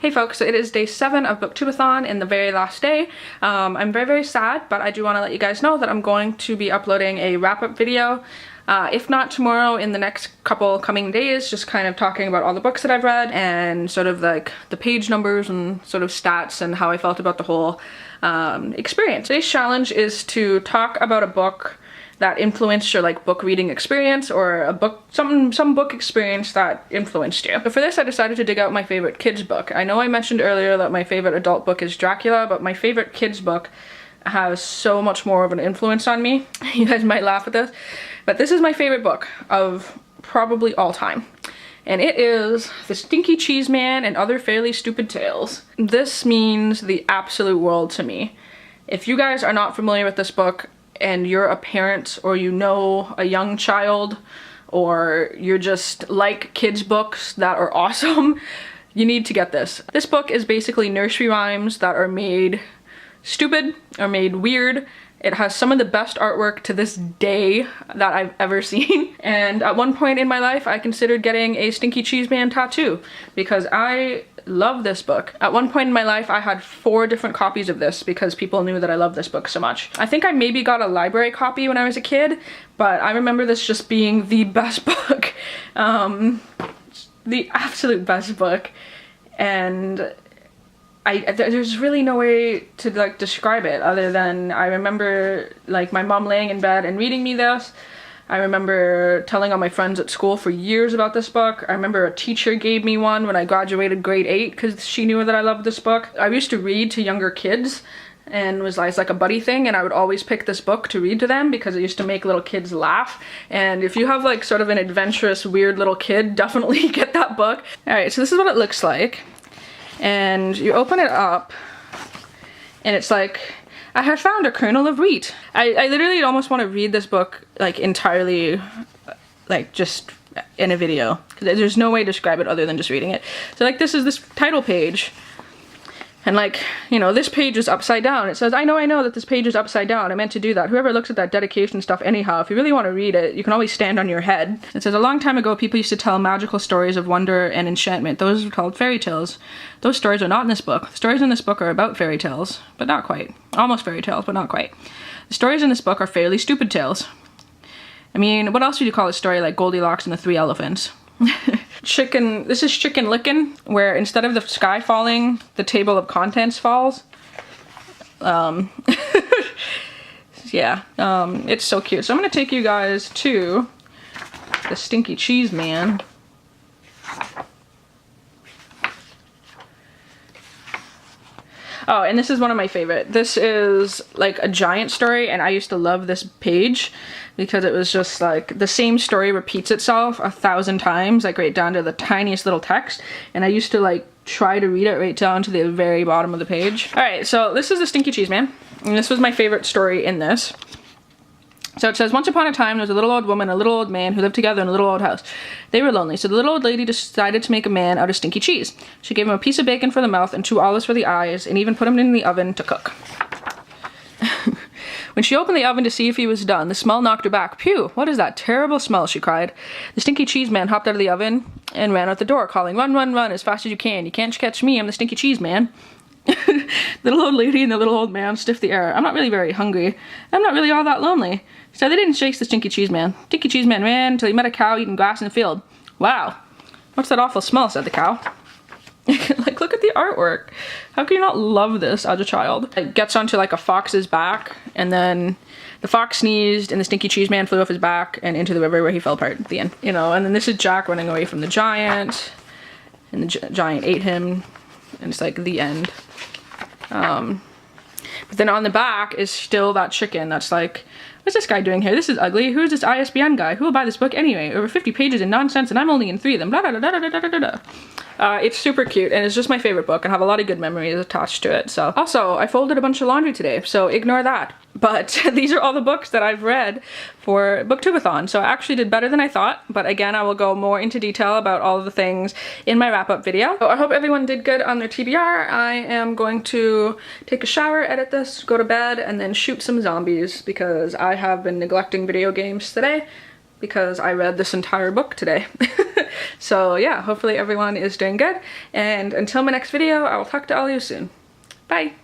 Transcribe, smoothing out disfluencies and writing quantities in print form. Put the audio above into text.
Hey folks, so it is day 7 of Booktube-A-Thon and the very last day. I'm very sad, but I do want to let you guys know that I'm going to be uploading a wrap-up video. If not tomorrow, in the next couple coming days, just kind of talking about all the books that I've read and sort of like the page numbers and sort of stats and how I felt about the whole experience. Today's challenge is to talk about a book that influenced your like book reading experience, or a book, some book experience that influenced you. But for this I decided to dig out my favorite kids book. I know I mentioned earlier that my favorite adult book is Dracula, but my favorite kids book has so much more of an influence on me. You guys might laugh at this, but this is my favorite book of probably all time. And it is The Stinky Cheese Man and Other Fairly Stupid Tales. This means the absolute world to me. If you guys are not familiar with this book, and you're a parent, or you know a young child, or you're just like kids books that are awesome, you need to get this. This book is basically nursery rhymes that are made stupid or made weird. It has some of the best artwork to this day that I've ever seen. And at one point in my life, I considered getting a Stinky Cheese Man tattoo because I love this book. At one point in my life, I had 4 different copies of this because people knew that I loved this book so much. I think I maybe got a library copy when I was a kid, but I remember this just being the best book. The absolute best book. And there's really no way to like describe it other than I remember like my mom laying in bed and reading me this. I remember telling all my friends at school for years about this book. I remember a teacher gave me one when I graduated grade 8 because she knew that I loved this book. I used to read to younger kids and was like a buddy thing, and I would always pick this book to read to them because it used to make little kids laugh. And if you have like sort of an adventurous weird little kid, definitely get that book. Alright, so this is what it looks like. And you open it up and it's like, I have found a kernel of wheat. I literally almost want to read this book like entirely, like just in a video, because there's no way to describe it other than just reading it. So like this is this title page, and like, you know, this page is upside down. It says, I know that this page is upside down. I meant to do that. Whoever looks at that dedication stuff anyhow, if you really want to read it, you can always stand on your head. It says, a long time ago, people used to tell magical stories of wonder and enchantment. Those are called fairy tales. Those stories are not in this book. The stories in this book are about fairy tales, but not quite. Almost fairy tales, but not quite. The stories in this book are fairly stupid tales. I mean, what else would you call a story like Goldilocks and the 3 Elephants? This is Chicken Licken, where instead of the sky falling, the table of contents falls. Yeah, it's so cute. So I'm gonna take you guys to The Stinky Cheese Man. Oh, and this is one of my favorite. This is like a giant story, and I used to love this page because it was just like the same story repeats itself 1,000 times, like right down to the tiniest little text. And I used to like try to read it right down to the very bottom of the page. All right, so this is The Stinky Cheese Man, and this was my favorite story in this. So it says, once upon a time, there was a little old woman and a little old man who lived together in a little old house. They were lonely, so the little old lady decided to make a man out of stinky cheese. She gave him a piece of bacon for the mouth and 2 olives for the eyes, and even put him in the oven to cook. When she opened the oven to see if he was done, the smell knocked her back. Phew, what is that terrible smell, she cried. The Stinky Cheese Man hopped out of the oven and ran out the door, calling, run, run, run, as fast as you can. You can't catch me, I'm the Stinky Cheese Man. The little old lady and the little old man sniffed the air. I'm not really very hungry. I'm not really all that lonely. So they didn't chase the Stinky Cheese Man. Stinky Cheese Man ran until he met a cow eating grass in the field. Wow, what's that awful smell, said the cow. Like, look at the artwork. How can you not love this as a child? It gets onto like a fox's back, and then the fox sneezed and the Stinky Cheese Man flew off his back and into the river where he fell apart at the end. You know, and then this is Jack running away from the giant, and the giant ate him, and it's like the end. But then on the back is still that chicken that's like, what's this guy doing here? This is ugly. Who is this ISBN guy? Who will buy this book anyway? Over 50 pages in nonsense, and I'm only in 3 of them. Blah, blah, blah, blah, blah, blah, blah. It's super cute, and it's just my favorite book, and I have a lot of good memories attached to it. So also, I folded a bunch of laundry today, so ignore that. But these are all the books that I've read for Booktube-A-Thon, so I actually did better than I thought. But again, I will go more into detail about all of the things in my wrap-up video. So I hope everyone did good on their TBR. I am going to take a shower, edit this, go to bed, and then shoot some zombies because I have been neglecting video games today. because I read this entire book today. So yeah, hopefully everyone is doing good, and until my next video, I will talk to all of you soon. Bye!